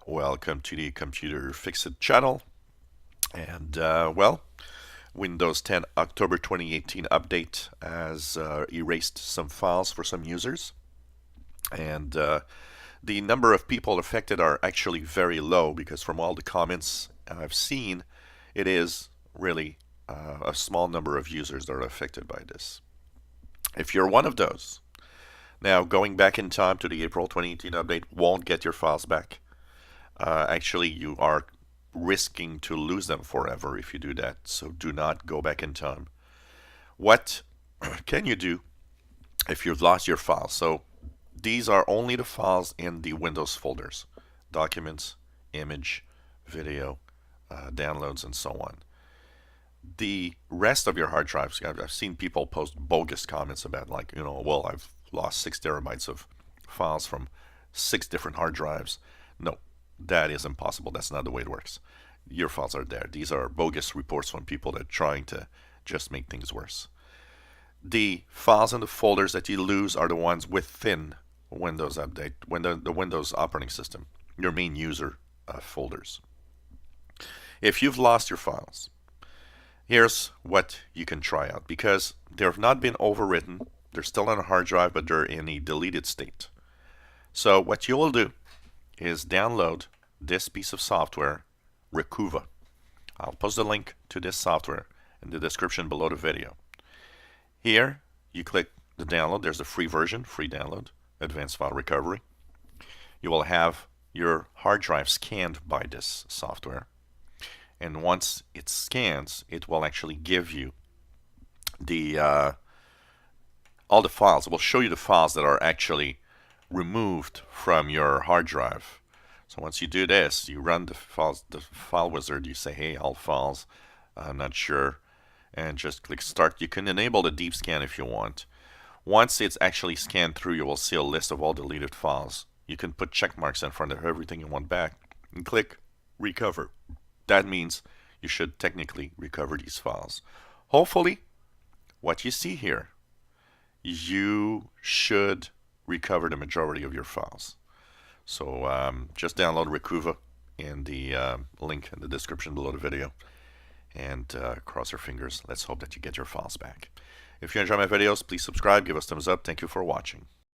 Welcome to the Computer Fixit channel. And well, Windows 10 October 2018 update has erased some files for some users. And the number of people affected are actually very low because from all the comments I've seen, it is really a small number of users that are affected by this. If you're one of those, now going back in time to the April 2018 update won't get your files back. Actually, you are risking to lose them forever if you do that. So do not go back in time. What can you do if you've lost your files? So these are only the files in the Windows folders: documents, image, video, downloads, and so on. The rest of your hard drives, I've seen people post bogus comments about, like, well, I've lost 6 terabytes of files from 6 different hard drives. No, that is impossible. That's not the way it works. Your files are there. These are bogus reports from people that are trying to just make things worse. The files in the folders that you lose are the ones within Windows Update, the Windows operating system, your main user folders. If you've lost your files, here's what you can try out, because they have not been overwritten. They're still on a hard drive, but they're in a deleted state. So what you will do is download this piece of software, Recuva. I'll post a link to this software in the description below the video. Here, you click the download. There's a free version, free download, advanced file recovery. You will have your hard drive scanned by this software. And once it scans, it will actually give you the all the files. It will show you the files that are actually removed from your hard drive. So once you do this, you run the file wizard. You say, hey, all files, I'm not sure, and just click start. You can enable the deep scan if you want. Once it's actually scanned through, you will see a list of all deleted files. You can put check marks in front of everything you want back and click recover. That means you should technically recover these files. Hopefully, what you see here, you should recover the majority of your files. So just download Recuva in the link in the description below the video, and cross your fingers. Let's hope that you get your files back. If you enjoy my videos, please subscribe, give us thumbs up. Thank you for watching.